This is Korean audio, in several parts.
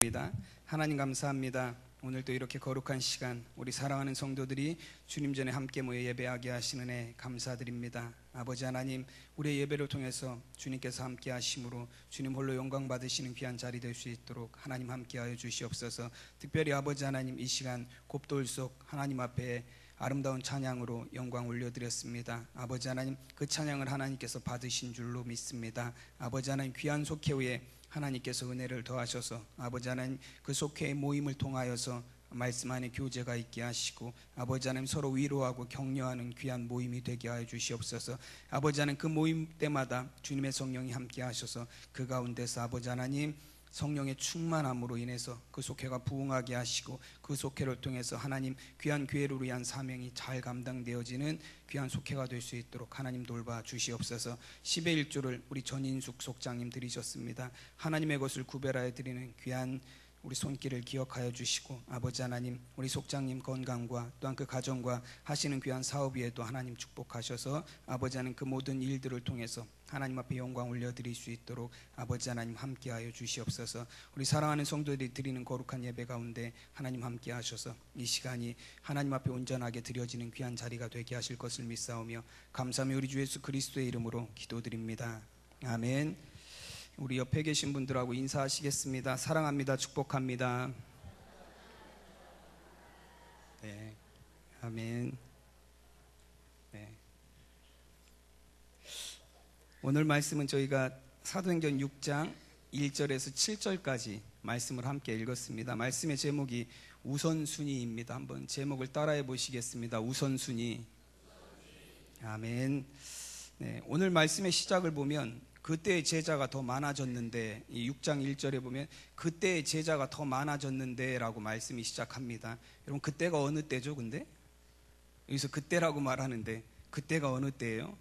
기도드립니다. 하나님 감사합니다. 오늘도 이렇게 거룩한 시간 우리 사랑하는 성도들이 주님 전에 함께 모여 예배하게 하시는 애 감사드립니다. 아버지 하나님, 우리의 예배를 통해서 주님께서 함께 하심으로 주님 홀로 영광 받으시는 귀한 자리 될 수 있도록 하나님 함께하여 주시옵소서. 특별히 아버지 하나님, 이 시간 곱돌 속 하나님 앞에 아름다운 찬양으로 영광 올려드렸습니다. 아버지 하나님, 그 찬양을 하나님께서 받으신 줄로 믿습니다. 아버지 하나님, 귀한 속회에 하나님께서 은혜를 더하셔서 아버지 하나님, 그 속회의 모임을 통하여서 말씀 안에 교제가 있게 하시고 아버지 하나님, 서로 위로하고 격려하는 귀한 모임이 되게 하여 주시옵소서. 아버지 하나님, 그 모임 때마다 주님의 성령이 함께 하셔서 그 가운데서 아버지 하나님, 성령의 충만함으로 인해서 그 속회가 부흥하게 하시고 그 속회를 통해서 하나님 귀한 교회를 위한 사명이 잘 감당되어지는 귀한 속회가 될 수 있도록 하나님 돌봐 주시옵소서. 10의 1조를 우리 전인숙 속장님 드리셨습니다. 하나님의 것을 구별하여 드리는 귀한 우리 손길을 기억하여 주시고 아버지 하나님, 우리 속장님 건강과 또한 그 가정과 하시는 귀한 사업 위에도 하나님 축복하셔서 아버지 하나님, 그 모든 일들을 통해서 하나님 앞에 영광 올려드릴 수 있도록 아버지 하나님 함께하여 주시옵소서. 우리 사랑하는 성도들이 드리는 거룩한 예배 가운데 하나님 함께 하셔서 이 시간이 하나님 앞에 온전하게 드려지는 귀한 자리가 되게 하실 것을 믿사오며 감사하며 우리 주 예수 그리스도의 이름으로 기도드립니다. 아멘. 우리 옆에 계신 분들하고 인사하시겠습니다. 사랑합니다. 축복합니다. 네, 아멘. 네. 오늘 말씀은 저희가 사도행전 6장 1절에서 7절까지 말씀을 함께 읽었습니다. 말씀의 제목이 우선순위입니다. 한번 제목을 따라해 보시겠습니다. 우선순위. 아멘. 네, 오늘 말씀의 시작을 보면 그때의 제자가 더 많아졌는데, 이 6장 1절에 보면 그때의 제자가 더 많아졌는데 라고 말씀이 시작합니다. 여러분, 그때가 어느 때죠? 근데 여기서 그때라고 말하는데 그때가 어느 때예요?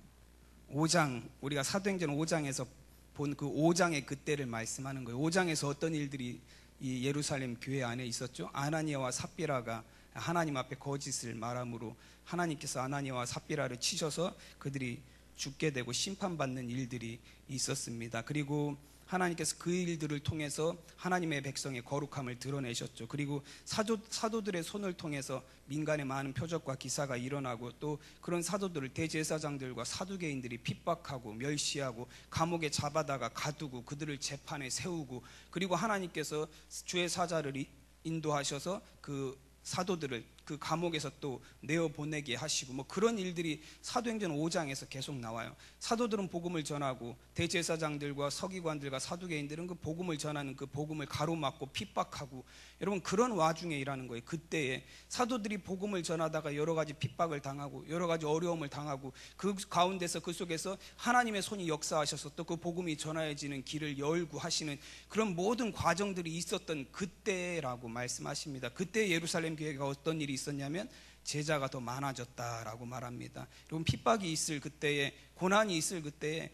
5장, 우리가 사도행전 5장에서 본 그 5장의 그때를 말씀하는 거예요. 5장에서 어떤 일들이 이 예루살렘 교회 안에 있었죠? 아나니아와 삽비라가 하나님 앞에 거짓을 말함으로 하나님께서 아나니아와 삽비라를 치셔서 그들이 죽게 되고 심판받는 일들이 있었습니다. 그리고 하나님께서 그 일들을 통해서 하나님의 백성의 거룩함을 드러내셨죠. 그리고 사도들의 손을 통해서 민간의 많은 표적과 기사가 일어나고 또 그런 사도들을 대제사장들과 사두개인들이 핍박하고 멸시하고 감옥에 잡아다가 가두고 그들을 재판에 세우고, 그리고 하나님께서 주의 사자를 인도하셔서 그 사도들을 그 감옥에서 또 내어보내게 하시고, 뭐 그런 일들이 사도행전 5장에서 계속 나와요. 사도들은 복음을 전하고 대제사장들과 서기관들과 사두개인들은 그 복음을 전하는 그 복음을 가로막고 핍박하고, 여러분 그런 와중에 일하는 거예요. 그때에 사도들이 복음을 전하다가 여러 가지 핍박을 당하고 여러 가지 어려움을 당하고 그 가운데서 그 속에서 하나님의 손이 역사하셔서 또 그 복음이 전하여지는 길을 열고 하시는 그런 모든 과정들이 있었던 그때라고 말씀하십니다. 그때 예루살렘 교회가 어떤 일이 있었냐면 제자가 더 많아졌다라고 말합니다. 여러분, 핍박이 있을 그때에, 고난이 있을 그때에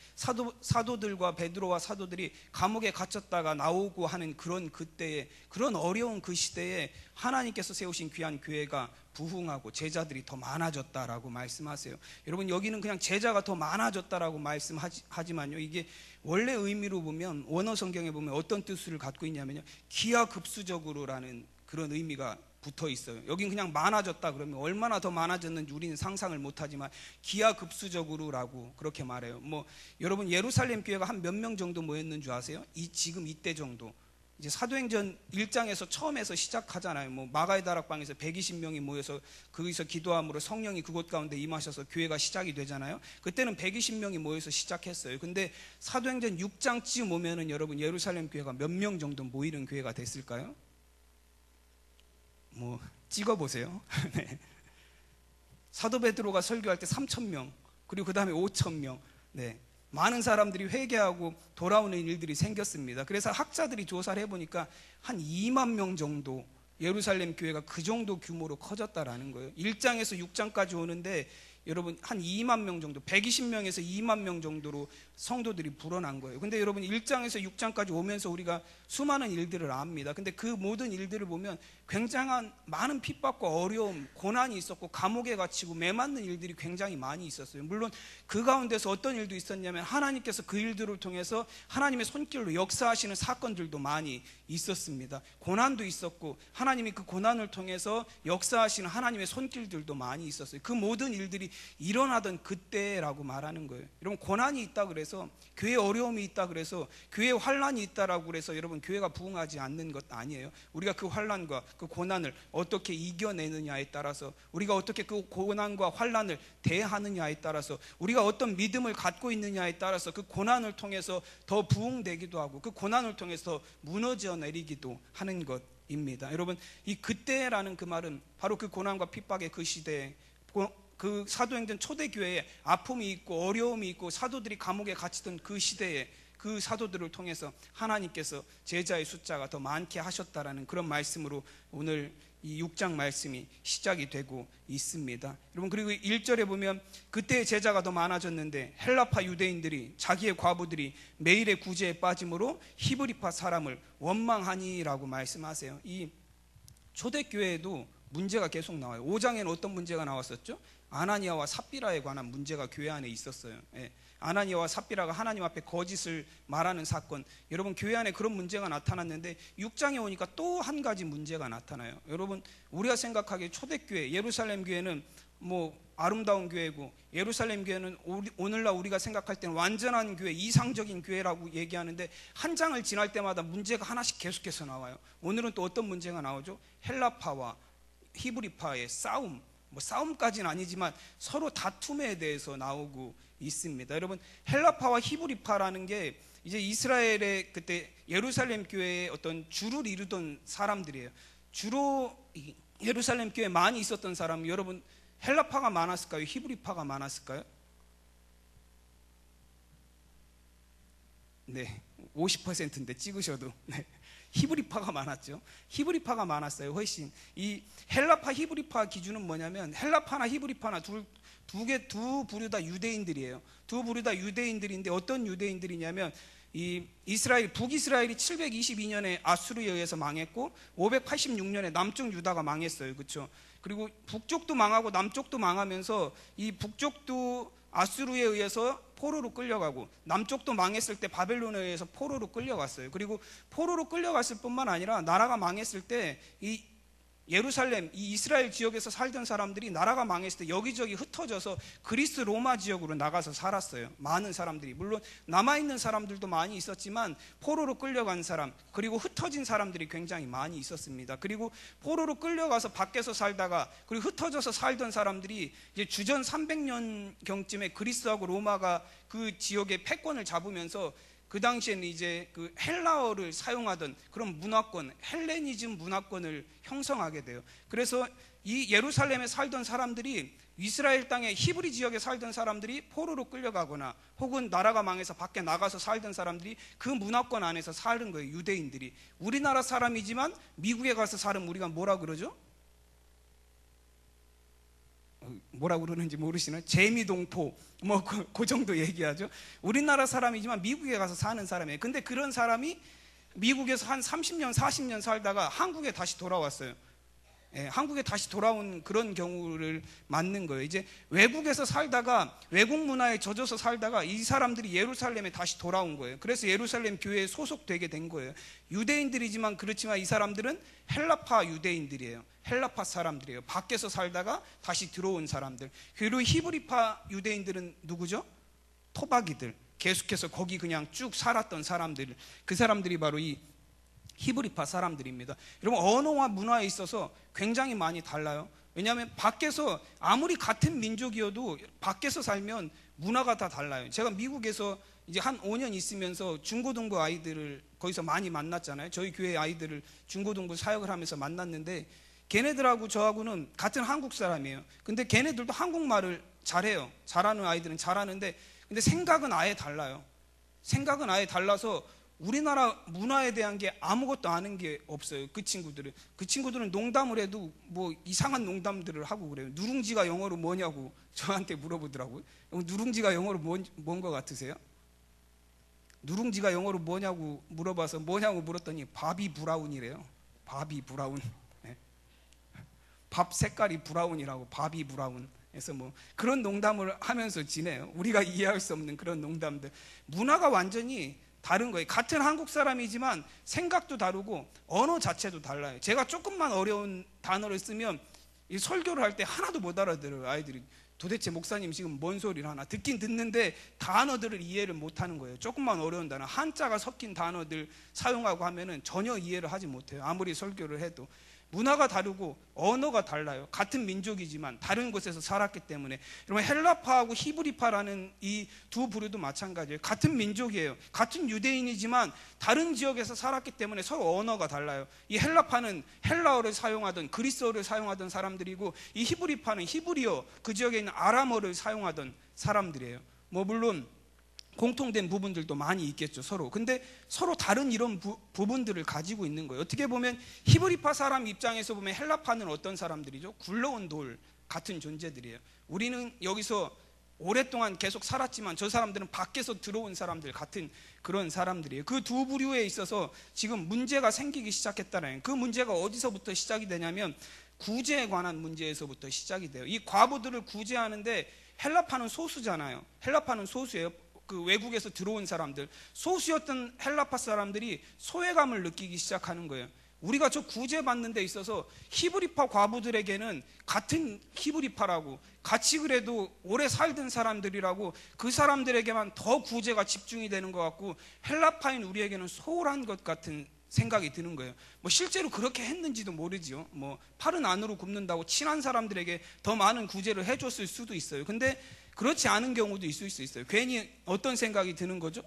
사도들과 베드로와 사도들이 감옥에 갇혔다가 나오고 하는 그런 그때에, 그런 어려운 그 시대에 하나님께서 세우신 귀한 교회가 부흥하고 제자들이 더 많아졌다라고 말씀하세요. 여러분, 여기는 그냥 제자가 더 많아졌다라고 말씀하지만요, 이게 원래 의미로 보면 원어 성경에 보면 어떤 뜻을 갖고 있냐면요, 기하급수적으로라는 그런 의미가 붙어 있어요. 여긴 그냥 많아졌다 그러면 얼마나 더 많아졌는지 우리는 상상을 못하지만 기하급수적으로라고 그렇게 말해요. 뭐 여러분, 예루살렘 교회가 한 몇 명 정도 모였는 줄 아세요? 지금 이때 정도. 이제 사도행전 1장에서 처음에서 시작하잖아요. 뭐 마가의 다락방에서 120명이 모여서 거기서 기도함으로 성령이 그곳 가운데 임하셔서 교회가 시작이 되잖아요. 그때는 120명이 모여서 시작했어요. 근데 사도행전 6장쯤 오면은 여러분, 예루살렘 교회가 몇 명 정도 모이는 교회가 됐을까요? 뭐 찍어보세요. 네. 사도 베드로가 설교할 때 3,000명, 그리고 그 다음에 5,000명, 네, 많은 사람들이 회개하고 돌아오는 일들이 생겼습니다. 그래서 학자들이 조사를 해보니까 한 2만 명 정도 예루살렘 교회가 그 정도 규모로 커졌다라는 거예요. 1장에서 6장까지 오는데 여러분 한 2만 명 정도, 120명에서 2만 명 정도로 성도들이 불어난 거예요. 근데 여러분 1장에서 6장까지 오면서 우리가 수많은 일들을 압니다. 근데 그 모든 일들을 보면 굉장한 많은 핍박과 어려움, 고난이 있었고 감옥에 갇히고 매맞는 일들이 굉장히 많이 있었어요. 물론 그 가운데서 어떤 일도 있었냐면 하나님께서 그 일들을 통해서 하나님의 손길로 역사하시는 사건들도 많이 있었습니다. 고난도 있었고 하나님이 그 고난을 통해서 역사하시는 하나님의 손길들도 많이 있었어요. 그 모든 일들이 일어나던 그때라고 말하는 거예요. 여러분, 고난이 있다 그래서, 교회에 어려움이 있다 그래서, 교회에 환난이 있다라고 그래서 여러분 교회가 부흥하지 않는 것 아니에요. 우리가 그 환난과 그 고난을 어떻게 이겨내느냐에 따라서, 우리가 어떻게 그 고난과 환난을 대하느냐에 따라서, 우리가 어떤 믿음을 갖고 있느냐에 따라서 그 고난을 통해서 더 부흥되기도 하고 그 고난을 통해서 무너져 내리기도 하는 것입니다. 여러분, 이 그때라는 그 말은 바로 그 고난과 핍박의 그 시대에, 그 사도행전 초대교회에 아픔이 있고 어려움이 있고 사도들이 감옥에 갇히던 그 시대에 그 사도들을 통해서 하나님께서 제자의 숫자가 더 많게 하셨다라는 그런 말씀으로 오늘 이 6장 말씀이 시작이 되고 있습니다. 여러분, 그리고 1절에 보면 그때의 제자가 더 많아졌는데 헬라파 유대인들이 자기의 과부들이 매일의 구제에 빠짐으로 히브리파 사람을 원망하니라고 말씀하세요. 이 초대교회에도 문제가 계속 나와요. 5장에는 어떤 문제가 나왔었죠? 아나니아와 삽비라에 관한 문제가 교회 안에 있었어요. 아나니아와 삽비라가 하나님 앞에 거짓을 말하는 사건, 여러분 교회 안에 그런 문제가 나타났는데 6장에 오니까 또 한 가지 문제가 나타나요. 여러분, 우리가 생각하기에 초대교회, 예루살렘 교회는 뭐 아름다운 교회고, 예루살렘 교회는 오늘날 우리가 생각할 때는 완전한 교회, 이상적인 교회라고 얘기하는데 한 장을 지날 때마다 문제가 하나씩 계속해서 나와요. 오늘은 또 어떤 문제가 나오죠? 헬라파와 히브리파의 싸움, 뭐 싸움까지는 아니지만 서로 다툼에 대해서 나오고 있습니다. 여러분, 헬라파와 히브리파라는 게 이제 이스라엘의 그때 예루살렘 교회의 어떤 주를 이루던 사람들이에요. 주로 예루살렘 교회에 많이 있었던 사람은, 여러분, 헬라파가 많았을까요? 히브리파가 많았을까요? 네, 50%인데 찍으셔도. 네. 히브리파가 많았죠. 히브리파가 많았어요. 훨씬. 이 헬라파 히브리파 기준은 뭐냐면, 헬라파나 히브리파나 두 부류 다 유대인들이에요. 두 부류 다 유대인들인데 어떤 유대인들이냐면, 이 이스라엘, 북이스라엘이 722년에 아수르에 의해서 망했고 586년에 남쪽 유다가 망했어요. 그렇죠? 그리고 북쪽도 망하고 남쪽도 망하면서 이 북쪽도 아수르에 의해서 포로로 끌려가고 남쪽도 망했을 때 바벨론에 의해서 포로로 끌려갔어요. 그리고 포로로 끌려갔을 뿐만 아니라 나라가 망했을 때 이 예루살렘, 이 이스라엘 지역에서 살던 사람들이 나라가 망했을 때 여기저기 흩어져서 그리스 로마 지역으로 나가서 살았어요. 많은 사람들이. 물론 남아있는 사람들도 많이 있었지만 포로로 끌려간 사람, 그리고 흩어진 사람들이 굉장히 많이 있었습니다. 그리고 포로로 끌려가서 밖에서 살다가, 그리고 흩어져서 살던 사람들이 이제 주전 300년경쯤에 그리스하고 로마가 그 지역의 패권을 잡으면서 그 당시에는 이제 그 헬라어를 사용하던 그런 문화권, 헬레니즘 문화권을 형성하게 돼요. 그래서 이 예루살렘에 살던 사람들이, 이스라엘 땅의 히브리 지역에 살던 사람들이 포로로 끌려가거나 혹은 나라가 망해서 밖에 나가서 살던 사람들이 그 문화권 안에서 사는 거예요. 유대인들이. 우리나라 사람이지만 미국에 가서 살면 우리가 뭐라 그러죠? 뭐라고 그러는지 모르시는 재미동포, 뭐 그 정도 얘기하죠. 우리나라 사람이지만 미국에 가서 사는 사람이에요. 근데 그런 사람이 미국에서 한 30년 40년 살다가 한국에 다시 돌아왔어요. 한국에 다시 돌아온 그런 경우를 맞는 거예요. 이제 외국에서 살다가 외국 문화에 젖어서 살다가 이 사람들이 예루살렘에 다시 돌아온 거예요. 그래서 예루살렘 교회에 소속되게 된 거예요. 유대인들이지만, 그렇지만 이 사람들은 헬라파 유대인들이에요. 헬라파 사람들이에요. 밖에서 살다가 다시 들어온 사람들. 그리고 히브리파 유대인들은 누구죠? 토박이들. 계속해서 거기 그냥 쭉 살았던 사람들. 그 사람들이 바로 이 히브리파 사람들입니다. 여러분, 언어와 문화에 있어서 굉장히 많이 달라요. 왜냐하면 밖에서 아무리 같은 민족이어도 밖에서 살면 문화가 다 달라요. 제가 미국에서 이제 한 5년 있으면서 중고등부 아이들을 거기서 많이 만났잖아요. 저희 교회 아이들을 중고등부 사역을 하면서 만났는데, 걔네들하고 저하고는 같은 한국 사람이에요. 근데 걔네들도 한국말을 잘해요. 잘하는 아이들은 잘하는데, 근데 생각은 아예 달라요. 생각은 아예 달라서 우리나라 문화에 대한 게 아무것도 아는 게 없어요. 그 친구들은 농담을 해도 뭐 이상한 농담들을 하고 그래요. 누룽지가 영어로 뭐냐고 저한테 물어보더라고요. 누룽지가 영어로 뭔 것 같으세요? 누룽지가 영어로 뭐냐고 물어봐서 뭐냐고 물었더니 바비 브라운이래요. 바비 브라운. 네. 밥 색깔이 브라운이라고, 바비 브라운. 그래서 뭐 그런 농담을 하면서 지내요. 우리가 이해할 수 없는 그런 농담들. 문화가 완전히 다른 거예요. 같은 한국 사람이지만 생각도 다르고 언어 자체도 달라요. 제가 조금만 어려운 단어를 쓰면 이 설교를 할 때 하나도 못 알아들어요. 아이들이 도대체 목사님 지금 뭔 소리를 하나, 듣긴 듣는데 단어들을 이해를 못하는 거예요. 조금만 어려운 단어, 한자가 섞인 단어들 사용하고 하면은 전혀 이해를 하지 못해요. 아무리 설교를 해도. 문화가 다르고 언어가 달라요. 같은 민족이지만 다른 곳에서 살았기 때문에. 여러분, 헬라파하고 히브리파라는 이 두 부류도 마찬가지예요. 같은 민족이에요. 같은 유대인이지만 다른 지역에서 살았기 때문에 서로 언어가 달라요. 이 헬라파는 헬라어를 사용하던, 그리스어를 사용하던 사람들이고, 이 히브리파는 히브리어, 그 지역에 있는 아람어를 사용하던 사람들이에요. 뭐 물론 공통된 부분들도 많이 있겠죠, 서로. 근데 서로 다른 이런 부분들을 가지고 있는 거예요. 어떻게 보면 히브리파 사람 입장에서 보면 헬라파는 어떤 사람들이죠? 굴러온 돌 같은 존재들이에요. 우리는 여기서 오랫동안 계속 살았지만 저 사람들은 밖에서 들어온 사람들 같은 그런 사람들이에요. 그 두 부류에 있어서 지금 문제가 생기기 시작했다는, 그 문제가 어디서부터 시작이 되냐면 구제에 관한 문제에서부터 시작이 돼요. 이 과부들을 구제하는데, 헬라파는 소수잖아요. 헬라파는 소수예요. 그 외국에서 들어온 사람들, 소수였던 헬라파 사람들이 소외감을 느끼기 시작하는 거예요. 우리가 저 구제받는 데 있어서 히브리파 과부들에게는 같은 히브리파라고, 같이 그래도 오래 살던 사람들이라고, 그 사람들에게만 더 구제가 집중이 되는 것 같고, 헬라파인 우리에게는 소홀한 것 같은 생각이 드는 거예요. 뭐 실제로 그렇게 했는지도 모르지요. 뭐 팔은 안으로 굽는다고 친한 사람들에게 더 많은 구제를 해줬을 수도 있어요. 근데 그렇지 않은 경우도 있을 수 있어요. 괜히 어떤 생각이 드는 거죠?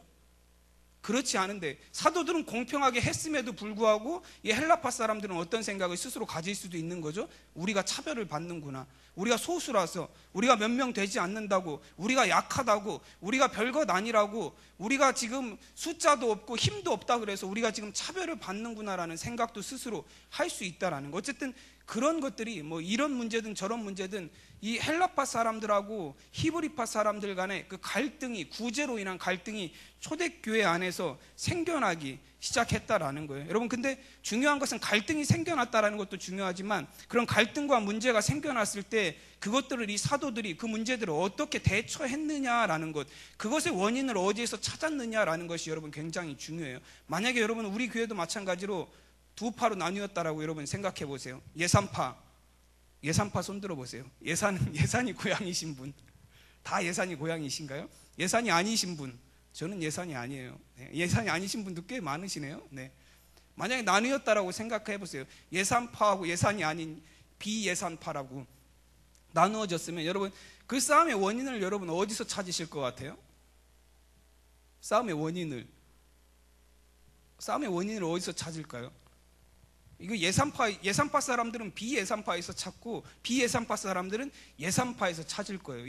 그렇지 않은데, 사도들은 공평하게 했음에도 불구하고 이 헬라파 사람들은 어떤 생각을 스스로 가질 수도 있는 거죠? 우리가 차별을 받는구나, 우리가 소수라서, 우리가 몇 명 되지 않는다고, 우리가 약하다고, 우리가 별것 아니라고, 우리가 지금 숫자도 없고 힘도 없다 그래서 우리가 지금 차별을 받는구나라는 생각도 스스로 할 수 있다라는 거. 어쨌든 그런 것들이 뭐 이런 문제든 저런 문제든 이 헬라파 사람들하고 히브리파 사람들 간의 그 갈등이, 구제로 인한 갈등이 초대교회 안에서 생겨나기 시작했다라는 거예요. 여러분, 근데 중요한 것은 갈등이 생겨났다라는 것도 중요하지만, 그런 갈등과 문제가 생겨났을 때 그것들을 이 사도들이, 그 문제들을 어떻게 대처했느냐라는 것, 그것의 원인을 어디에서 찾았느냐라는 것이 여러분 굉장히 중요해요. 만약에 여러분 우리 교회도 마찬가지로 두 파로 나뉘었다라고 여러분 생각해 보세요. 예산파 손 들어 보세요. 예산이 고향이신 분, 다 예산이 고향이신가요? 예산이 아니신 분, 저는 예산이 아니에요. 네. 예산이 아니신 분도 꽤 많으시네요. 네. 만약에 나뉘었다라고 생각해 보세요. 예산파하고 예산이 아닌 비예산파라고 나누어졌으면, 여러분 그 싸움의 원인을 여러분 어디서 찾으실 것 같아요? 싸움의 원인을 어디서 찾을까요? 이거 예산파 사람들은 비예산파에서 찾고, 비예산파 사람들은 예산파에서 찾을 거예요.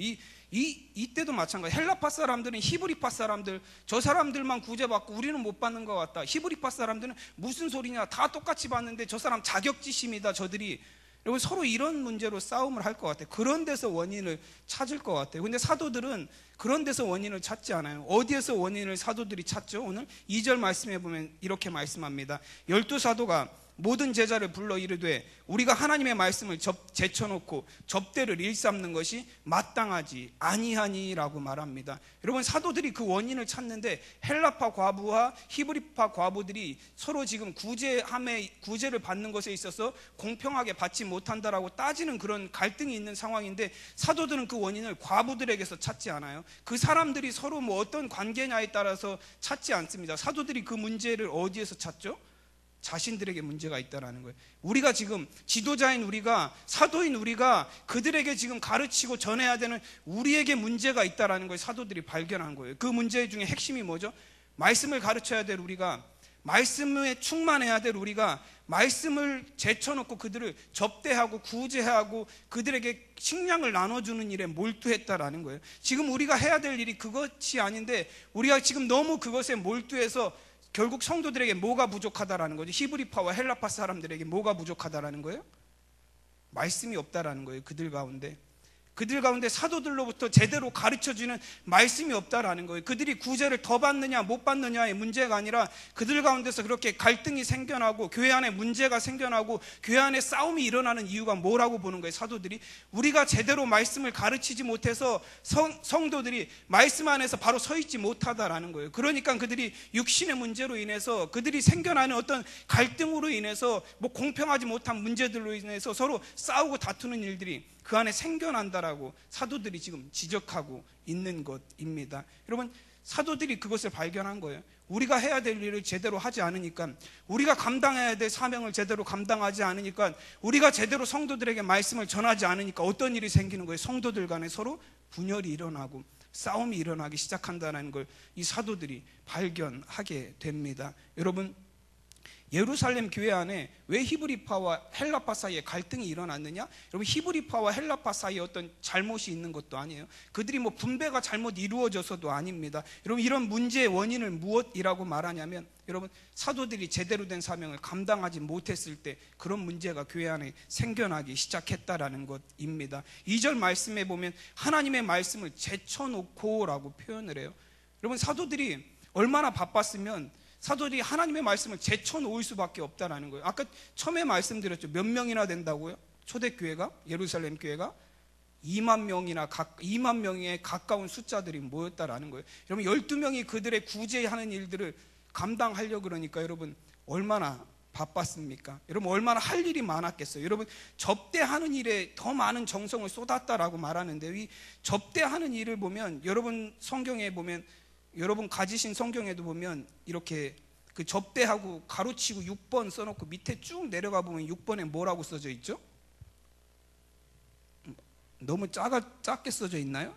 이때도 마찬가지. 헬라파 사람들은 히브리파 사람들, 저 사람들만 구제받고 우리는 못 받는 것 같다. 히브리파 사람들은 무슨 소리냐, 다 똑같이 받는데 저 사람 자격지심이다, 저들이. 여러분, 서로 이런 문제로 싸움을 할 것 같아요. 그런 데서 원인을 찾을 것 같아요. 근데 사도들은 그런 데서 원인을 찾지 않아요. 어디에서 원인을 사도들이 찾죠? 오늘 2절 말씀해 보면 이렇게 말씀합니다. 12사도가 모든 제자를 불러 이르되 우리가 하나님의 말씀을 제쳐놓고 접대를 일삼는 것이 마땅하지 아니하니라고 말합니다. 여러분, 사도들이 그 원인을 찾는데, 헬라파 과부와 히브리파 과부들이 서로 지금 구제를 받는 것에 있어서 공평하게 받지 못한다라고 따지는 그런 갈등이 있는 상황인데, 사도들은 그 원인을 과부들에게서 찾지 않아요. 그 사람들이 서로 뭐 어떤 관계냐에 따라서 찾지 않습니다. 사도들이 그 문제를 어디에서 찾죠? 자신들에게 문제가 있다라는 거예요. 우리가 지금 지도자인 우리가, 사도인 우리가 그들에게 지금 가르치고 전해야 되는 우리에게 문제가 있다라는 걸 사도들이 발견한 거예요. 그 문제 중에 핵심이 뭐죠? 말씀을 가르쳐야 될 우리가, 말씀에 충만해야 될 우리가 말씀을 제쳐놓고 그들을 접대하고 구제하고 그들에게 식량을 나눠주는 일에 몰두했다라는 거예요. 지금 우리가 해야 될 일이 그것이 아닌데, 우리가 지금 너무 그것에 몰두해서 결국 성도들에게 뭐가 부족하다라는 거죠? 히브리파와 헬라파 사람들에게 뭐가 부족하다라는 거예요? 말씀이 없다라는 거예요. 그들 가운데 그들 가운데 사도들로부터 제대로 가르쳐주는 말씀이 없다라는 거예요. 그들이 구제를 더 받느냐 못 받느냐의 문제가 아니라 그들 가운데서 그렇게 갈등이 생겨나고 교회 안에 문제가 생겨나고 교회 안에 싸움이 일어나는 이유가 뭐라고 보는 거예요. 사도들이 우리가 제대로 말씀을 가르치지 못해서 성도들이 말씀 안에서 바로 서 있지 못하다라는 거예요. 그러니까 그들이 육신의 문제로 인해서 그들이 생겨나는 어떤 갈등으로 인해서 뭐 공평하지 못한 문제들로 인해서 서로 싸우고 다투는 일들이 그 안에 생겨난다라고 사도들이 지금 지적하고 있는 것입니다. 여러분, 사도들이 그것을 발견한 거예요. 우리가 해야 될 일을 제대로 하지 않으니까, 우리가 감당해야 될 사명을 제대로 감당하지 않으니까, 우리가 제대로 성도들에게 말씀을 전하지 않으니까 어떤 일이 생기는 거예요? 성도들 간에 서로 분열이 일어나고 싸움이 일어나기 시작한다는 걸 이 사도들이 발견하게 됩니다. 여러분, 예루살렘 교회 안에 왜 히브리파와 헬라파 사이에 갈등이 일어났느냐? 여러분, 히브리파와 헬라파 사이에 어떤 잘못이 있는 것도 아니에요. 그들이 뭐 분배가 잘못 이루어져서도 아닙니다. 여러분, 이런 문제의 원인을 무엇이라고 말하냐면, 여러분, 사도들이 제대로 된 사명을 감당하지 못했을 때 그런 문제가 교회 안에 생겨나기 시작했다라는 것입니다. 2절 말씀에 보면 하나님의 말씀을 제쳐놓고라고 표현을 해요. 여러분, 사도들이 얼마나 바빴으면 사도들이 하나님의 말씀을 제쳐놓을 수밖에 없다라는 거예요. 아까 처음에 말씀드렸죠. 몇 명이나 된다고요? 초대교회가, 예루살렘 교회가 2만 명에 가까운 숫자들이 모였다라는 거예요. 여러분, 12명이 그들의 구제하는 일들을 감당하려고 그러니까 여러분 얼마나 바빴습니까? 여러분, 얼마나 할 일이 많았겠어요? 여러분, 접대하는 일에 더 많은 정성을 쏟았다라고 말하는데, 이 접대하는 일을 보면, 여러분 성경에 보면, 여러분 가지신 성경에도 보면 이렇게 그 접대하고 가로치고 6번 써놓고 밑에 쭉 내려가 보면 6번에 뭐라고 써져 있죠? 너무 작게 써져 있나요?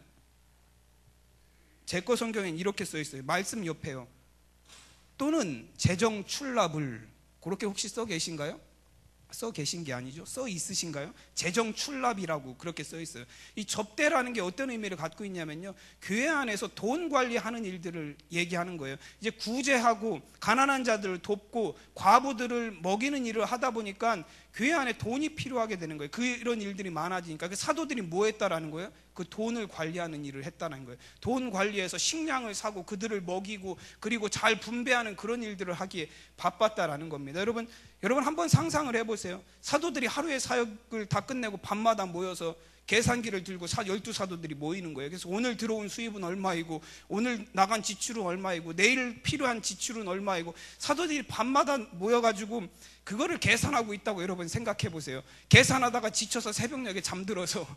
제 거 성경엔 이렇게 써 있어요. 말씀 옆에요. 또는 재정 출납을, 그렇게 혹시 써 계신가요? 써 계신 게 아니죠. 써 있으신가요? 재정 출납이라고 그렇게 써 있어요. 이 접대라는 게 어떤 의미를 갖고 있냐면요, 교회 안에서 돈 관리하는 일들을 얘기하는 거예요. 이제 구제하고 가난한 자들을 돕고 과부들을 먹이는 일을 하다 보니까 교회 안에 돈이 필요하게 되는 거예요. 그런 일들이 많아지니까 그 사도들이 뭐 했다라는 거예요? 그 돈을 관리하는 일을 했다는 거예요. 돈 관리해서 식량을 사고 그들을 먹이고 그리고 잘 분배하는 그런 일들을 하기에 바빴다라는 겁니다. 여러분 한번 상상을 해보세요. 사도들이 하루의 사역을 다 끝내고 밤마다 모여서 계산기를 들고 12사도들이 모이는 거예요. 그래서 오늘 들어온 수입은 얼마이고 오늘 나간 지출은 얼마이고 내일 필요한 지출은 얼마이고, 사도들이 밤마다 모여가지고 그거를 계산하고 있다고 여러분 생각해 보세요. 계산하다가 지쳐서 새벽녘에 잠들어서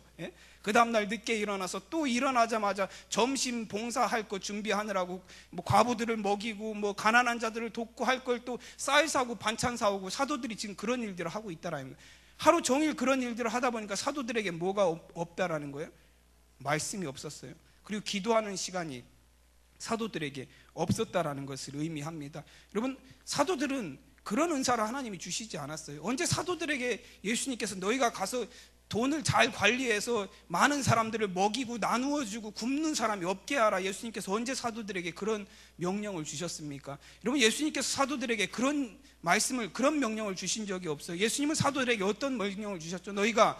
그 다음날 늦게 일어나서 또 일어나자마자 점심 봉사할 거 준비하느라고 뭐 과부들을 먹이고 뭐 가난한 자들을 돕고 할 걸 또 쌀 사고 반찬 사오고, 사도들이 지금 그런 일들을 하고 있다라는 거예요. 하루 종일 그런 일들을 하다 보니까 사도들에게 뭐가 없다라는 거예요? 말씀이 없었어요. 그리고 기도하는 시간이 사도들에게 없었다라는 것을 의미합니다. 여러분, 사도들은 그런 은사를 하나님이 주시지 않았어요. 언제 사도들에게 예수님께서 너희가 가서 돈을 잘 관리해서 많은 사람들을 먹이고 나누어주고 굶는 사람이 없게 하라, 예수님께서 언제 사도들에게 그런 명령을 주셨습니까? 여러분, 예수님께서 사도들에게 그런 말씀을, 그런 명령을 주신 적이 없어요. 예수님은 사도들에게 어떤 명령을 주셨죠? 너희가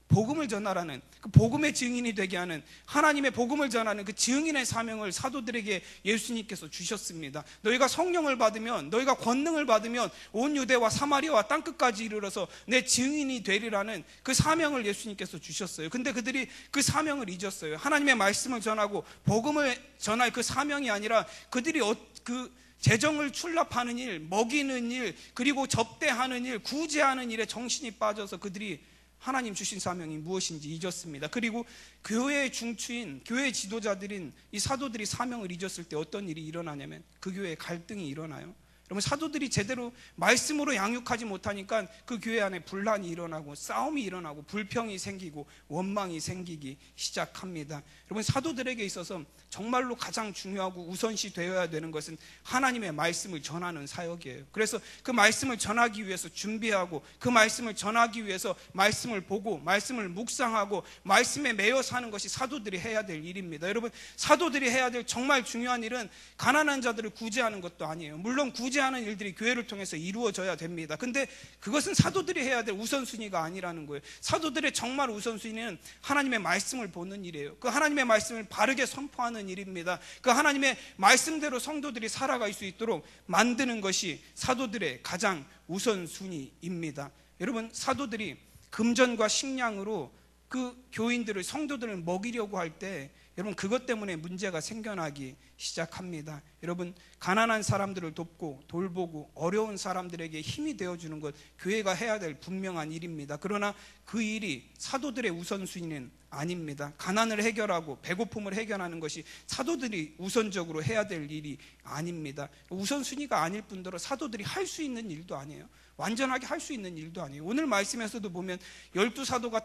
복음을 전하라는, 그 복음의 증인이 되게 하는, 하나님의 복음을 전하는 그 증인의 사명을 사도들에게 예수님께서 주셨습니다. 너희가 성령을 받으면, 너희가 권능을 받으면 온 유대와 사마리아와 땅끝까지 이르러서 내 증인이 되리라는 그 사명을 예수님께서 주셨어요. 근데 그들이 그 사명을 잊었어요. 하나님의 말씀을 전하고 복음을 전할 그 사명이 아니라 그들이 그 재정을 출납하는 일, 먹이는 일, 그리고 접대하는 일, 구제하는 일에 정신이 빠져서 그들이 하나님 주신 사명이 무엇인지 잊었습니다. 그리고 교회의 중추인, 교회 지도자들인 이 사도들이 사명을 잊었을 때 어떤 일이 일어나냐면 그 교회에 갈등이 일어나요. 여러분, 사도들이 제대로 말씀으로 양육하지 못하니까 그 교회 안에 분란이 일어나고 싸움이 일어나고 불평이 생기고 원망이 생기기 시작합니다. 여러분, 사도들에게 있어서 정말로 가장 중요하고 우선시 되어야 되는 것은 하나님의 말씀을 전하는 사역이에요. 그래서 그 말씀을 전하기 위해서 준비하고, 그 말씀을 전하기 위해서 말씀을 보고 말씀을 묵상하고 말씀에 매여 사는 것이 사도들이 해야 될 일입니다. 여러분, 사도들이 해야 될 정말 중요한 일은 가난한 자들을 구제하는 것도 아니에요. 물론 구제하는 구제하는 일들이 교회를 통해서 이루어져야 됩니다. 근데 그것은 사도들이 해야 될 우선순위가 아니라는 거예요. 사도들의 정말 우선순위는 하나님의 말씀을 보는 일이에요. 그 하나님의 말씀을 바르게 선포하는 일입니다. 그 하나님의 말씀대로 성도들이 살아갈 수 있도록 만드는 것이 사도들의 가장 우선순위입니다. 여러분, 사도들이 금전과 식량으로 그 교인들을, 성도들을 먹이려고 할 때 여러분, 그것 때문에 문제가 생겨나기 시작합니다. 여러분, 가난한 사람들을 돕고 돌보고 어려운 사람들에게 힘이 되어주는 것, 교회가 해야 될 분명한 일입니다. 그러나 그 일이 사도들의 우선순위는 아닙니다. 가난을 해결하고 배고픔을 해결하는 것이 사도들이 우선적으로 해야 될 일이 아닙니다. 우선순위가 아닐 뿐더러 사도들이 할 수 있는 일도 아니에요. 완전하게 할 수 있는 일도 아니에요. 오늘 말씀에서도 보면 12사도가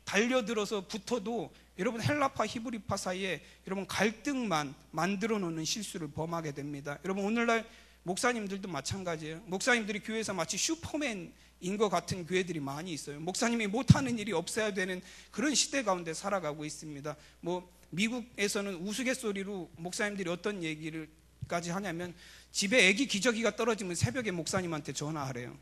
달려들어서 붙어도 여러분, 헬라파 히브리파 사이에 여러분 갈등만 만들어 놓는 실수를 범하게 됩니다. 여러분, 오늘날 목사님들도 마찬가지예요. 목사님들이 교회에서 마치 슈퍼맨인 것 같은 교회들이 많이 있어요. 목사님이 못하는 일이 없어야 되는 그런 시대 가운데 살아가고 있습니다. 미국에서는 우스갯소리로 목사님들이 어떤 얘기를까지 하냐면, 집에 애기 기저귀가 떨어지면 새벽에 목사님한테 전화하래요.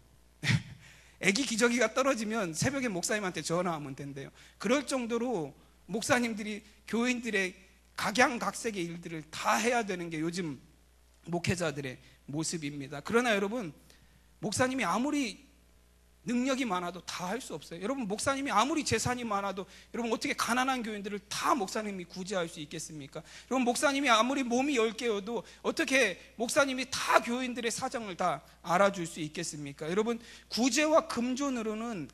애기 기저귀가 떨어지면 새벽에 목사님한테 전화하면 된대요. 그럴 정도로 목사님들이 교인들의 각양각색의 일들을 다 해야 되는 게 요즘 목회자들의 모습입니다. 그러나 여러분, 목사님이 아무리 능력이 많아도 다 할 수 없어요. 여러분, 목사님이 아무리 재산이 많아도 여러분, 어떻게 가난한 교인들을 다 목사님이 구제할 수 있겠습니까? 여러분, 목사님이 아무리 몸이 10개여도 어떻게 목사님이 다 교인들의 사정을 다 알아줄 수 있겠습니까? 여러분, 구제와 금전으로는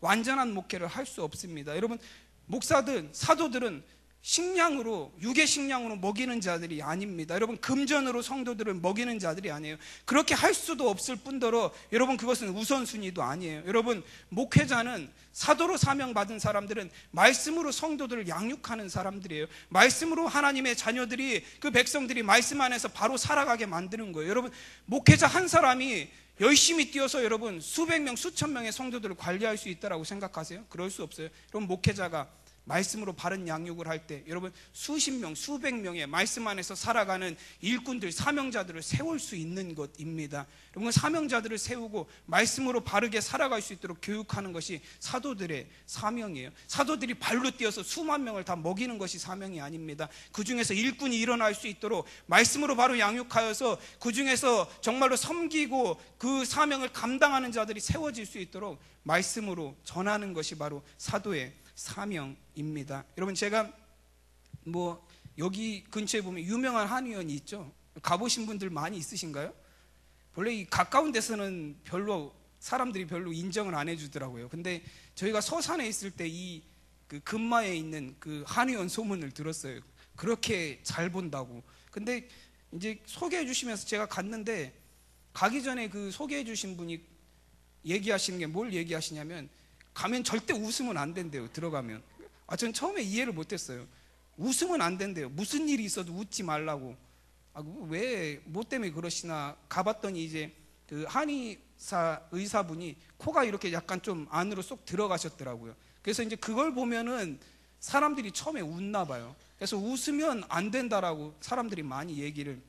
완전한 목회를 할 수 없습니다. 여러분, 목사들, 사도들은 식량으로, 육의 식량으로 먹이는 자들이 아닙니다. 여러분, 금전으로 성도들을 먹이는 자들이 아니에요. 그렇게 할 수도 없을 뿐더러 여러분, 그것은 우선순위도 아니에요. 여러분, 목회자는, 사도로 사명받은 사람들은 말씀으로 성도들을 양육하는 사람들이에요. 말씀으로 하나님의 자녀들이, 그 백성들이 말씀 안에서 바로 살아가게 만드는 거예요. 여러분, 목회자 한 사람이 열심히 뛰어서 여러분 수백 명, 수천 명의 성도들을 관리할 수 있다라고 생각하세요? 그럴 수 없어요. 여러분, 목회자가 말씀으로 바른 양육을 할 때 여러분, 수십 명, 수백 명의 말씀 안에서 살아가는 일꾼들, 사명자들을 세울 수 있는 것입니다. 여러분, 사명자들을 세우고 말씀으로 바르게 살아갈 수 있도록 교육하는 것이 사도들의 사명이에요. 사도들이 발로 뛰어서 수만 명을 다 먹이는 것이 사명이 아닙니다. 그 중에서 일꾼이 일어날 수 있도록 말씀으로 바로 양육하여서 그 중에서 정말로 섬기고 그 사명을 감당하는 자들이 세워질 수 있도록 말씀으로 전하는 것이 바로 사도의 사명입니다. 여러분, 제가 여기 근처에 보면 유명한 한의원이 있죠. 가보신 분들 많이 있으신가요? 원래 이 가까운 데서는 사람들이 별로 인정을 안 해주더라고요. 근데 저희가 서산에 있을 때 그 금마에 있는 그 한의원 소문을 들었어요. 그렇게 잘 본다고. 근데 이제 소개해 주시면서 제가 갔는데, 가기 전에 그 소개해 주신 분이 얘기하시는 게 뭘 얘기하시냐면, 가면 절대 웃으면 안 된대요. 들어가면. 전 처음에 이해를 못했어요. 웃으면 안 된대요. 무슨 일이 있어도 웃지 말라고. 왜, 뭐 때문에 그러시나 가봤더니 이제 그 한의사 의사분이 코가 이렇게 약간 좀 안으로 쏙 들어가셨더라고요. 그래서 이제 그걸 보면은 사람들이 처음에 웃나 봐요. 그래서 웃으면 안 된다라고 사람들이 많이 얘기를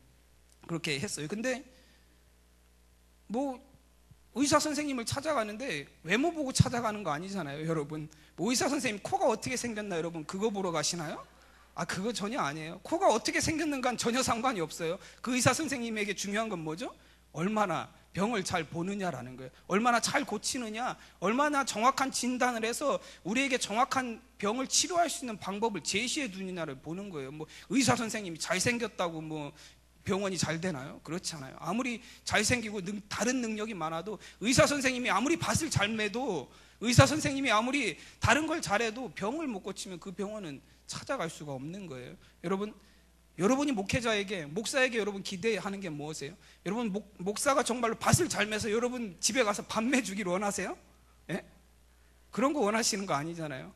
그렇게 했어요. 근데 의사 선생님을 찾아가는데 외모 보고 찾아가는 거 아니잖아요, 여러분. 의사 선생님 코가 어떻게 생겼나, 여러분 그거 보러 가시나요? 그거 전혀 아니에요. 코가 어떻게 생겼는가는 전혀 상관이 없어요. 그 의사 선생님에게 중요한 건 뭐죠? 얼마나 병을 잘 보느냐라는 거예요. 얼마나 잘 고치느냐, 얼마나 정확한 진단을 해서 우리에게 정확한 병을 치료할 수 있는 방법을 제시해 두느냐를 보는 거예요. 의사 선생님이 잘생겼다고 병원이 잘 되나요? 그렇지 않아요. 아무리 잘생기고 다른 능력이 많아도, 의사 선생님이 아무리 밭을 잘 매도, 의사 선생님이 아무리 다른 걸 잘해도 병을 못 고치면 그 병원은 찾아갈 수가 없는 거예요. 여러분이 목사에게 여러분 기대하는 게 무엇이에요? 여러분, 목사가 정말로 밭을 잘 매서 여러분 집에 가서 밥 매주기를 원하세요? 예? 그런 거 원하시는 거 아니잖아요.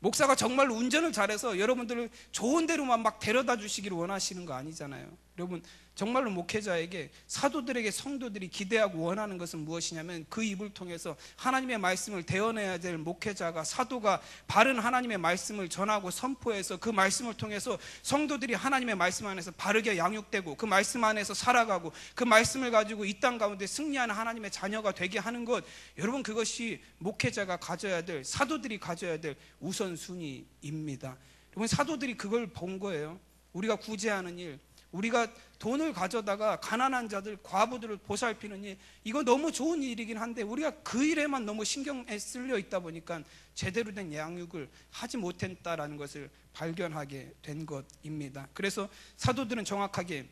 목사가 정말로 운전을 잘해서 여러분들을 좋은 데로만 막 데려다 주시기를 원하시는 거 아니잖아요. 여러분, 정말로 목회자에게, 사도들에게 성도들이 기대하고 원하는 것은 무엇이냐면 그 입을 통해서 하나님의 말씀을 대언해야 될 목회자가, 사도가 바른 하나님의 말씀을 전하고 선포해서 그 말씀을 통해서 성도들이 하나님의 말씀 안에서 바르게 양육되고 그 말씀 안에서 살아가고 그 말씀을 가지고 이 땅 가운데 승리하는 하나님의 자녀가 되게 하는 것, 여러분, 그것이 목회자가 가져야 될, 사도들이 가져야 될 우선순위입니다. 여러분, 사도들이 그걸 본 거예요. 우리가 구제하는 일, 우리가 돈을 가져다가 가난한 자들, 과부들을 보살피는 일, 이거 너무 좋은 일이긴 한데 우리가 그 일에만 너무 신경에 쓸려 있다 보니까 제대로 된 양육을 하지 못했다라는 것을 발견하게 된 것입니다. 그래서 사도들은 정확하게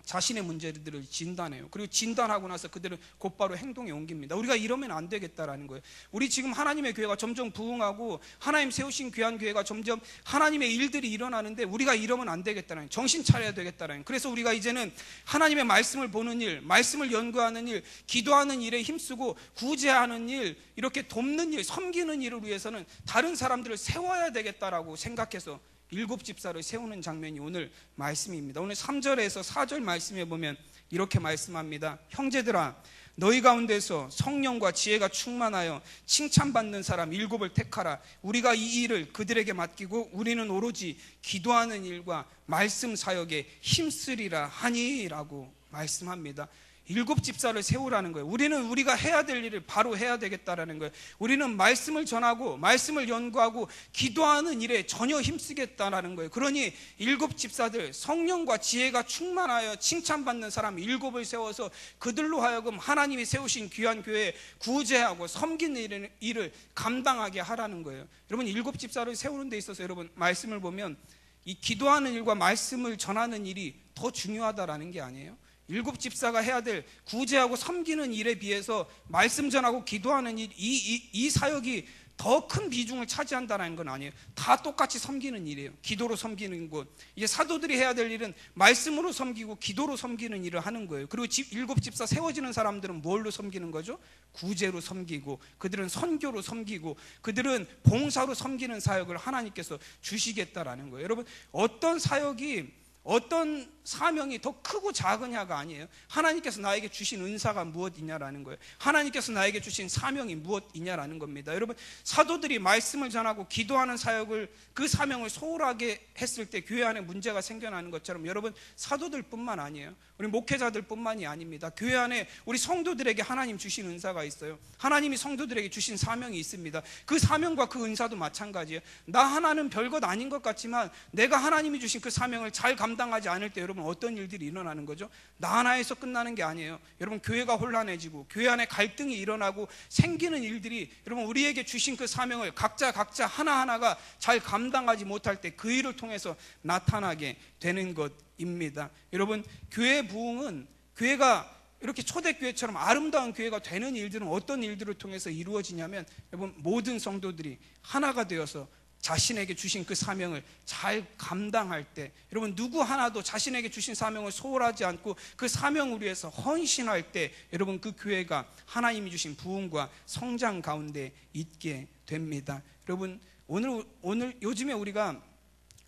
자신의 문제들을 진단해요. 그리고 진단하고 나서 그들은 곧바로 행동에 옮깁니다. 우리가 이러면 안 되겠다라는 거예요. 우리 지금 하나님의 교회가 점점 부흥하고 하나님 세우신 귀한 교회가 점점 하나님의 일들이 일어나는데 우리가 이러면 안 되겠다는 거예요. 정신 차려야 되겠다는 거예요. 그래서 우리가 이제는 하나님의 말씀을 보는 일, 말씀을 연구하는 일, 기도하는 일에 힘쓰고 구제하는 일, 이렇게 돕는 일, 섬기는 일을 위해서는 다른 사람들을 세워야 되겠다라고 생각해서 7집사를 세우는 장면이 오늘 말씀입니다. 오늘 3절에서 4절 말씀에 보면 이렇게 말씀합니다. 형제들아, 너희 가운데서 성령과 지혜가 충만하여 칭찬받는 사람 7을 택하라. 우리가 이 일을 그들에게 맡기고 우리는 오로지 기도하는 일과 말씀 사역에 힘쓰리라 하니라고 말씀합니다. 7집사를 세우라는 거예요. 우리는 우리가 해야 될 일을 바로 해야 되겠다라는 거예요. 우리는 말씀을 전하고 말씀을 연구하고 기도하는 일에 전혀 힘쓰겠다라는 거예요. 그러니 7집사들, 성령과 지혜가 충만하여 칭찬받는 사람 7을 세워서 그들로 하여금 하나님이 세우신 귀한 교회에 구제하고 섬기는 일을 감당하게 하라는 거예요. 여러분, 7집사를 세우는 데 있어서 여러분, 말씀을 보면 이 기도하는 일과 말씀을 전하는 일이 더 중요하다라는 게 아니에요. 7집사가 해야 될 구제하고 섬기는 일에 비해서 말씀 전하고 기도하는 일, 이 사역이 더 큰 비중을 차지한다는 건 아니에요. 다 똑같이 섬기는 일이에요. 기도로 섬기는 것. 이제 사도들이 해야 될 일은 말씀으로 섬기고 기도로 섬기는 일을 하는 거예요. 그리고 7집사 세워지는 사람들은 뭘로 섬기는 거죠? 구제로 섬기고, 그들은 선교로 섬기고, 그들은 봉사로 섬기는 사역을 하나님께서 주시겠다라는 거예요. 여러분, 어떤 사역이, 어떤 사명이 더 크고 작으냐가 아니에요. 하나님께서 나에게 주신 은사가 무엇이냐라는 거예요. 하나님께서 나에게 주신 사명이 무엇이냐라는 겁니다. 여러분, 사도들이 말씀을 전하고 기도하는 사역을, 그 사명을 소홀하게 했을 때 교회 안에 문제가 생겨나는 것처럼 여러분, 사도들뿐만 아니에요. 우리 목회자들뿐만이 아닙니다. 교회 안에 우리 성도들에게 하나님 주신 은사가 있어요. 하나님이 성도들에게 주신 사명이 있습니다. 그 사명과 그 은사도 마찬가지예요. 나 하나는 별것 아닌 것 같지만 내가 하나님이 주신 그 사명을 잘 감당하지 않을 때 여러분, 어떤 일들이 일어나는 거죠? 나 하나에서 끝나는 게 아니에요. 여러분, 교회가 혼란해지고 교회 안에 갈등이 일어나고 생기는 일들이, 여러분, 우리에게 주신 그 사명을 각자 하나하나가 잘 감당하지 못할 때 그 일을 통해서 나타나게 되는 것입니다. 여러분, 교회 부흥은, 교회가 이렇게 초대교회처럼 아름다운 교회가 되는 일들은 어떤 일들을 통해서 이루어지냐면, 여러분, 모든 성도들이 하나가 되어서 자신에게 주신 그 사명을 잘 감당할 때, 여러분, 누구 하나도 자신에게 주신 사명을 소홀하지 않고 그 사명을 위해서 헌신할 때, 여러분, 그 교회가 하나님이 주신 부흥과 성장 가운데 있게 됩니다. 여러분, 오늘 요즘에 우리가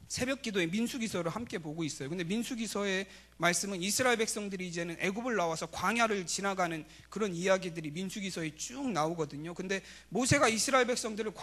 새벽 기도에 민수기서를 함께 보고 있어요. 근데 민수기서의 말씀은 이스라엘 백성들이 이제는 애굽을 나와서 광야를 지나가는 그런 이야기들이 민수기서에 쭉 나오거든요. 근데 모세가 이스라엘 백성들을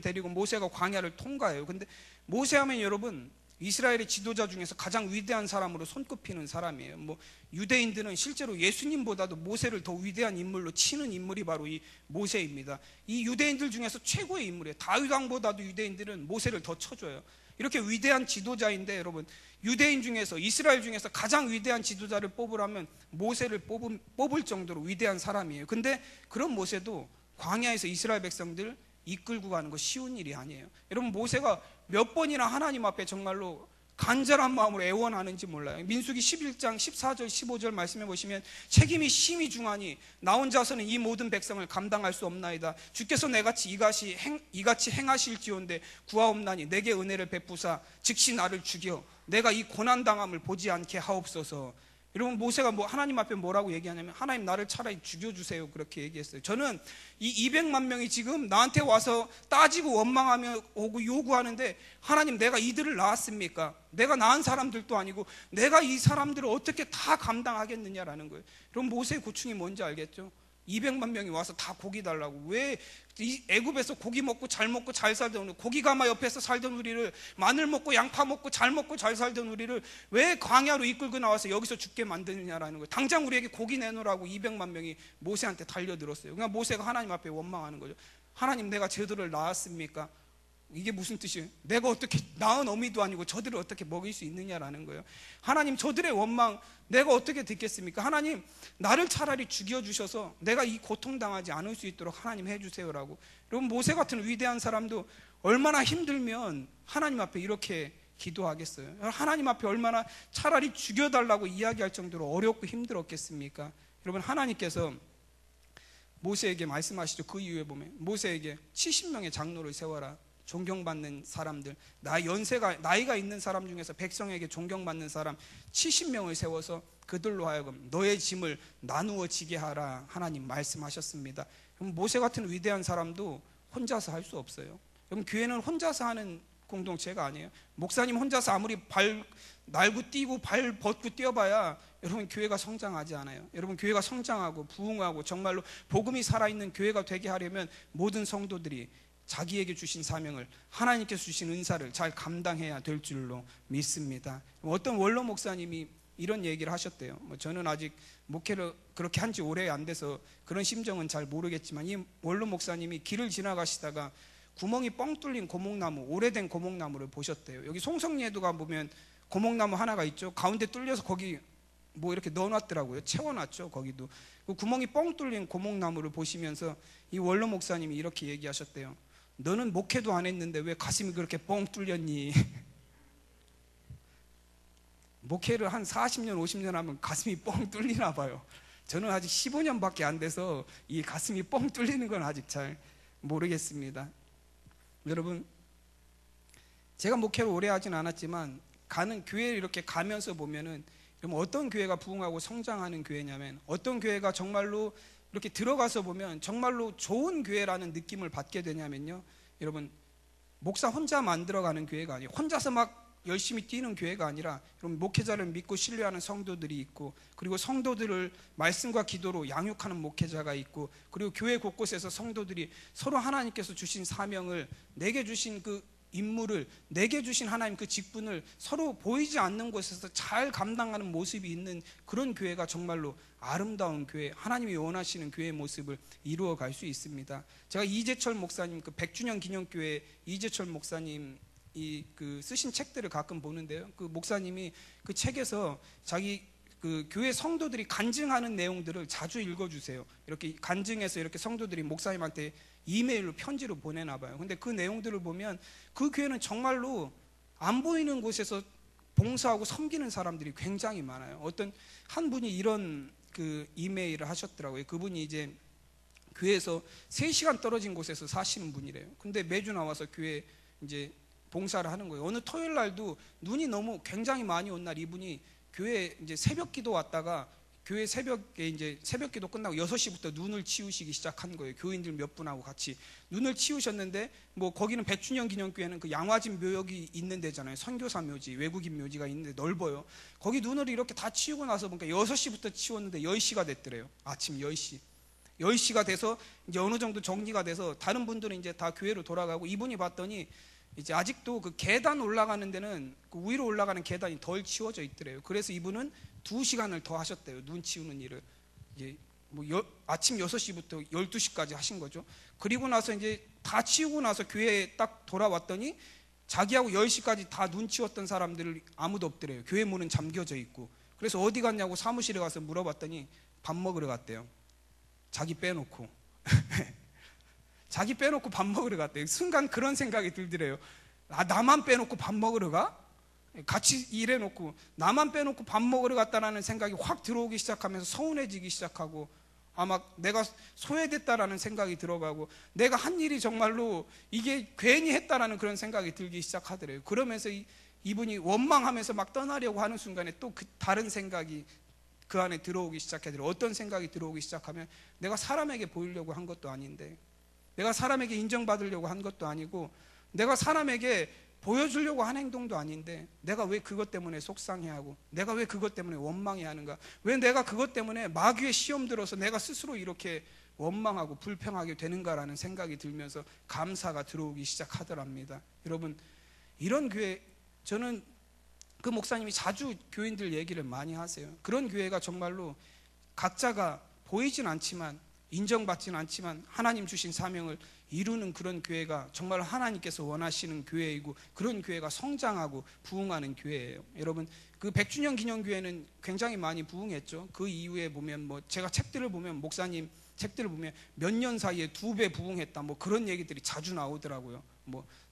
데리고 모세가 광야를 통과해요. 근데 모세하면 여러분, 이스라엘의 지도자 중에서 가장 위대한 사람으로 손꼽히는 사람이에요. 유대인들은 실제로 예수님보다도 모세를 더 위대한 인물로 치는 인물이 바로 이 모세입니다. 이 유대인들 중에서 최고의 인물이에요. 다윗 왕보다도 유대인들은 모세를 더 쳐줘요. 이렇게 위대한 지도자인데 여러분, 유대인 중에서, 이스라엘 중에서 가장 위대한 지도자를 뽑으라면 모세를 뽑을 정도로 위대한 사람이에요. 근데 그런 모세도 광야에서 이스라엘 백성들 이끌고 가는 거 쉬운 일이 아니에요. 여러분, 모세가 몇 번이나 하나님 앞에 정말로 간절한 마음으로 애원하는지 몰라요. 민수기 11장 14절 15절 말씀해 보시면, 책임이 심히 중하니 나 혼자서는 이 모든 백성을 감당할 수 없나이다. 주께서 내같이 이같이 행하실지온데 구하옵나니 내게 은혜를 베푸사 즉시 나를 죽여 내가 이 고난당함을 보지 않게 하옵소서. 여러분, 모세가 하나님 앞에 뭐라고 얘기하냐면, 하나님 나를 차라리 죽여주세요, 그렇게 얘기했어요. 저는 이 200만 명이 지금 나한테 와서 따지고 원망하며 오고 요구하는데, 하나님 내가 이들을 낳았습니까? 내가 낳은 사람들도 아니고 내가 이 사람들을 어떻게 다 감당하겠느냐라는 거예요. 여러분, 모세의 고충이 뭔지 알겠죠? 200만 명이 와서 다 고기 달라고. 왜 이 애굽에서 고기 먹고 잘 먹고 잘 살던, 고기 가마 옆에서 살던 우리를, 마늘 먹고 양파 먹고 잘 살던 우리를 왜 광야로 이끌고 나와서 여기서 죽게 만드느냐라는 거예요. 당장 우리에게 고기 내놓으라고 200만 명이 모세한테 달려들었어요. 그러니까 모세가 하나님 앞에 원망하는 거죠. 하나님 내가 쟤들을 낳았습니까? 이게 무슨 뜻이에요? 내가 어떻게, 낳은 어미도 아니고 저들을 어떻게 먹일 수 있느냐라는 거예요. 하나님, 저들의 원망 내가 어떻게 듣겠습니까? 하나님 나를 차라리 죽여주셔서 내가 이 고통당하지 않을 수 있도록 하나님 해주세요라고. 여러분, 모세 같은 위대한 사람도 얼마나 힘들면 하나님 앞에 이렇게 기도하겠어요? 하나님 앞에 얼마나 차라리 죽여달라고 이야기할 정도로 어렵고 힘들었겠습니까? 여러분, 하나님께서 모세에게 말씀하시죠. 그 이후에 보면 모세에게 70명의 장로를 세워라. 존경받는 사람들, 나이가 있는 사람 중에서 백성에게 존경받는 사람 70명을 세워서 그들로 하여금 너의 짐을 나누어 지게 하라, 하나님 말씀하셨습니다. 그럼 모세 같은 위대한 사람도 혼자서 할 수 없어요. 그럼 교회는 혼자서 하는 공동체가 아니에요. 목사님 혼자서 아무리 발 날고 뛰고 발 벗고 뛰어봐야 여러분 교회가 성장하지 않아요. 여러분, 교회가 성장하고 부흥하고 정말로 복음이 살아있는 교회가 되게 하려면 모든 성도들이 자기에게 주신 사명을, 하나님께서 주신 은사를 잘 감당해야 될 줄로 믿습니다. 어떤 원로 목사님이 이런 얘기를 하셨대요. 저는 아직 목회를 그렇게 한 지 오래 안 돼서 그런 심정은 잘 모르겠지만, 이 원로 목사님이 길을 지나가시다가 구멍이 뻥 뚫린 고목나무, 오래된 고목나무를 보셨대요. 여기 송성리에도 가보면 고목나무 하나가 있죠. 가운데 뚫려서 거기 이렇게 넣어놨더라고요. 채워놨죠. 거기도 그 구멍이 뻥 뚫린 고목나무를 보시면서 이 원로 목사님이 이렇게 얘기하셨대요. 너는 목회도 안 했는데 왜 가슴이 그렇게 뻥 뚫렸니? 목회를 한 40년 50년 하면 가슴이 뻥 뚫리나 봐요. 저는 아직 15년밖에 안 돼서 이 가슴이 뻥 뚫리는 건 아직 잘 모르겠습니다. 여러분, 제가 목회를 오래 하진 않았지만 가는 교회를 이렇게 가면서 보면은 어떤 교회가 부흥하고 성장하는 교회냐면, 어떤 교회가 정말로 이렇게 들어가서 보면 정말로 좋은 교회라는 느낌을 받게 되냐면요, 여러분, 목사 혼자 만들어가는 교회가 아니에요. 혼자서 막 열심히 뛰는 교회가 아니라, 여러분, 목회자를 믿고 신뢰하는 성도들이 있고, 그리고 성도들을 말씀과 기도로 양육하는 목회자가 있고, 그리고 교회 곳곳에서 성도들이 서로 하나님께서 주신 사명을, 내게 주신 그 임무를, 내게 주신 하나님 그 직분을 서로 보이지 않는 곳에서 잘 감당하는 모습이 있는 그런 교회가 정말로 아름다운 교회, 하나님이 원하시는 교회의 모습을 이루어 갈 수 있습니다. 제가 이재철 목사님, 그 100주년 기념교회 이재철 목사님 그 쓰신 책들을 가끔 보는데요, 그 목사님이 그 책에서 자기 그 교회 성도들이 간증하는 내용들을 자주 읽어주세요. 이렇게 간증해서 이렇게 성도들이 목사님한테 이메일로 편지로 보내나 봐요. 근데 그 내용들을 보면 그 교회는 정말로 안 보이는 곳에서 봉사하고 섬기는 사람들이 굉장히 많아요. 어떤 한 분이 이런 그 이메일을 하셨더라고요. 그분이 이제 교회에서 3시간 떨어진 곳에서 사시는 분이래요. 근데 매주 나와서 교회 이제 봉사를 하는 거예요. 어느 토요일 날도 눈이 너무 굉장히 많이 온 날 이분이 교회 이제 새벽 기도 왔다가 교회 새벽에 이제 새벽 기도 끝나고 6시부터 눈을 치우시기 시작한 거예요. 교인들 몇 분하고 같이 눈을 치우셨는데, 거기는 100주년 기념교회는 그 양화진 묘역이 있는 데잖아요. 선교사 묘지, 외국인 묘지가 있는데 넓어요. 거기 눈을 이렇게 다 치우고 나서 보니까 6시부터 치웠는데 10시가 됐더래요. 아침 10시. 10시가 돼서 이제 어느 정도 정리가 돼서 다른 분들은 이제 다 교회로 돌아가고, 이분이 봤더니 이제 아직도 그 계단 올라가는 데는, 그 위로 올라가는 계단이 덜 치워져 있더래요. 그래서 이분은 2시간을 더 하셨대요. 눈 치우는 일을. 이제 아침 6시부터 12시까지 하신 거죠. 그리고 나서 이제 다 치우고 나서 교회에 딱 돌아왔더니 자기하고 10시까지 다 눈 치웠던 사람들 아무도 없더래요. 교회 문은 잠겨져 있고. 그래서 어디 갔냐고 사무실에 가서 물어봤더니 밥 먹으러 갔대요. 자기 빼놓고. 자기 빼놓고 밥 먹으러 갔대요. 순간 그런 생각이 들더래요. 나만 빼놓고 밥 먹으러 가? 같이 일해놓고 나만 빼놓고 밥 먹으러 갔다라는 생각이 확 들어오기 시작하면서 서운해지기 시작하고, 아마 내가 소외됐다라는 생각이 들어가고, 내가 한 일이 정말로 이게 괜히 했다라는 그런 생각이 들기 시작하더래요. 그러면서 이분이 원망하면서 막 떠나려고 하는 순간에 또 그 다른 생각이 그 안에 들어오기 시작하더라고요. 어떤 생각이 들어오기 시작하면 내가 사람에게 보이려고 한 것도 아닌데, 내가 사람에게 인정받으려고 한 것도 아니고, 내가 사람에게 보여주려고 한 행동도 아닌데 내가 왜 그것 때문에 속상해하고, 내가 왜 그것 때문에 원망해하는가, 왜 내가 그것 때문에 마귀의 시험 들어서 내가 스스로 이렇게 원망하고 불평하게 되는가라는 생각이 들면서 감사가 들어오기 시작하더랍니다. 여러분, 이런 교회, 저는 그 목사님이 자주 교인들 얘기를 많이 하세요. 그런 교회가 정말로 각자가 보이진 않지만, 인정받지는 않지만 하나님 주신 사명을 이루는 그런 교회가 정말 하나님께서 원하시는 교회이고, 그런 교회가 성장하고 부흥하는 교회예요. 여러분, 그 100주년 기념교회는 굉장히 많이 부흥했죠. 그 이후에 보면 제가 책들을 보면, 목사님 책들을 보면 몇 년 사이에 2배 부흥했다, 그런 얘기들이 자주 나오더라고요.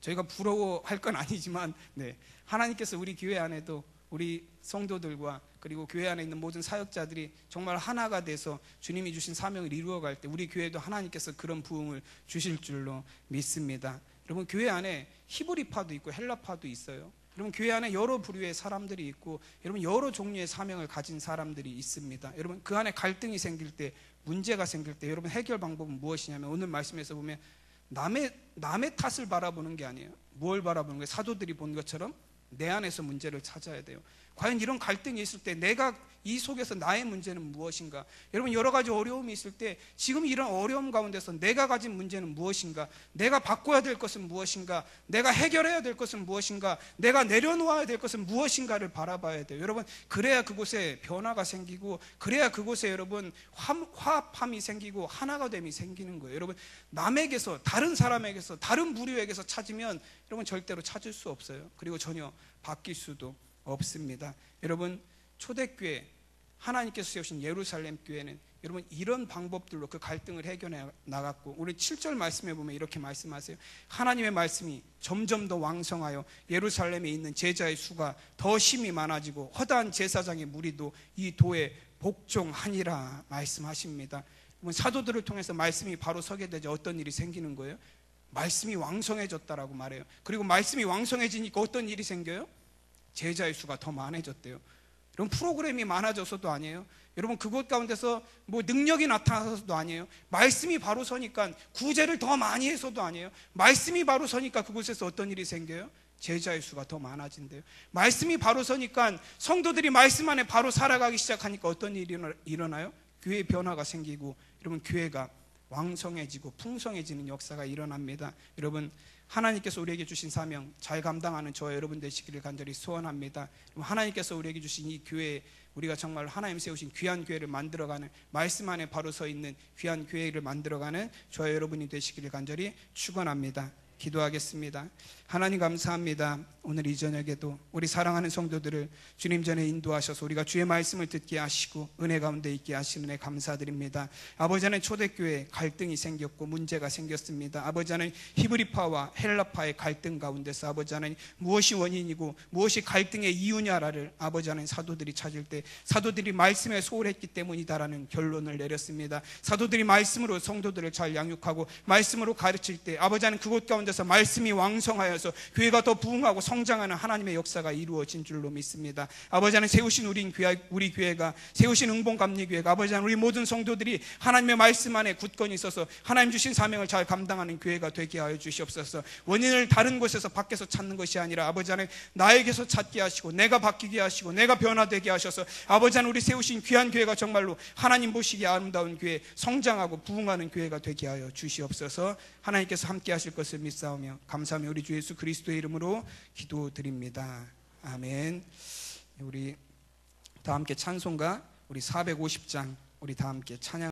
저희가 부러워할 건 아니지만, 네, 하나님께서 우리 교회 안에도 우리 성도들과 그리고 교회 안에 있는 모든 사역자들이 정말 하나가 돼서 주님이 주신 사명을 이루어갈 때 우리 교회도 하나님께서 그런 부흥을 주실 줄로 믿습니다. 여러분, 교회 안에 히브리파도 있고 헬라파도 있어요. 여러분, 교회 안에 여러 부류의 사람들이 있고, 여러분, 여러 종류의 사명을 가진 사람들이 있습니다. 여러분, 그 안에 갈등이 생길 때, 문제가 생길 때 여러분 해결 방법은 무엇이냐면, 오늘 말씀에서 보면 남의 탓을 바라보는 게 아니에요. 뭘 바라보는 거예요? 사도들이 본 것처럼 내 안에서 문제를 찾아야 돼요. 과연 이런 갈등이 있을 때 내가 이 속에서 나의 문제는 무엇인가? 여러분, 여러 가지 어려움이 있을 때 지금 이런 어려움 가운데서 내가 가진 문제는 무엇인가? 내가 바꿔야 될 것은 무엇인가? 내가 해결해야 될 것은 무엇인가? 내가 내려놓아야 될 것은 무엇인가를 바라봐야 돼요. 여러분, 그래야 그곳에 변화가 생기고, 그래야 그곳에 여러분 화합함이 생기고 하나가 됨이 생기는 거예요. 여러분, 남에게서, 다른 사람에게서, 다른 부류에게서 찾으면 여러분 절대로 찾을 수 없어요. 그리고 전혀 바뀔 수도 없습니다. 여러분, 초대교회, 하나님께서 세우신 예루살렘 교회는 여러분 이런 방법들로 그 갈등을 해결해 나갔고, 우리 7절 말씀에 보면 이렇게 말씀하세요. 하나님의 말씀이 점점 더 왕성하여 예루살렘에 있는 제자의 수가 더 심히 많아지고 허다한 제사장의 무리도 이 도에 복종하니라 말씀하십니다. 사도들을 통해서 말씀이 바로 서게 되죠. 어떤 일이 생기는 거예요? 말씀이 왕성해졌다라고 말해요. 그리고 말씀이 왕성해지니까 어떤 일이 생겨요? 제자의 수가 더 많아졌대요. 여러분, 프로그램이 많아져서도 아니에요. 여러분, 그곳 가운데서 능력이 나타나서도 아니에요. 말씀이 바로 서니까 구제를 더 많이 해서도 아니에요. 말씀이 바로 서니까 그곳에서 어떤 일이 생겨요? 제자의 수가 더 많아진대요. 말씀이 바로 서니까 성도들이 말씀 안에 바로 살아가기 시작하니까 어떤 일이 일어나요? 교회의 변화가 생기고, 여러분, 교회가 왕성해지고 풍성해지는 역사가 일어납니다. 여러분, 하나님께서 우리에게 주신 사명 잘 감당하는 저와 여러분 되시기를 간절히 소원합니다. 하나님께서 우리에게 주신 이 교회, 우리가 정말 하나님 세우신 귀한 교회를 만들어가는, 말씀 안에 바로 서 있는 귀한 교회를 만들어가는 저와 여러분이 되시기를 간절히 축원합니다. 기도하겠습니다. 하나님, 감사합니다. 오늘 이 저녁에도 우리 사랑하는 성도들을 주님 전에 인도하셔서 우리가 주의 말씀을 듣게 하시고 은혜 가운데 있게 하시는 은혜 감사드립니다. 아버지, 하나님, 초대교회에 갈등이 생겼고 문제가 생겼습니다. 아버지, 하나님, 히브리파와 헬라파의 갈등 가운데서 아버지 하나님, 무엇이 원인이고 무엇이 갈등의 이유냐를 아버지 하나님, 사도들이 찾을 때 사도들이 말씀에 소홀했기 때문이다라는 결론을 내렸습니다. 사도들이 말씀으로 성도들을 잘 양육하고 말씀으로 가르칠 때 아버지 하나님, 그곳 가운데서 말씀이 왕성하여서 교회가 더 부흥하고 성장하는 하나님의 역사가 이루어진 줄로 믿습니다. 아버지 하나님, 세우신 우리 교회가, 세우신 응봉감리교회가 아버지 하나님, 우리 모든 성도들이 하나님의 말씀 안에 굳건히 있어서 하나님 주신 사명을 잘 감당하는 교회가 되게 하여 주시옵소서. 원인을 다른 곳에서 밖에서 찾는 것이 아니라 아버지 하나님, 나에게서 찾게 하시고 내가 바뀌게 하시고 내가 변화되게 하셔서 아버지 하나님, 우리 세우신 귀한 교회가 정말로 하나님 보시기에 아름다운 교회, 성장하고 부흥하는 교회가 되게 하여 주시옵소서. 하나님께서 함께 하실 것을 믿사오며 감사하며 우리 주 예수 그리스도의 이름으로 기도드립니다. 아멘. 우리 다 함께 찬송가 우리 450장 우리 다 함께 찬양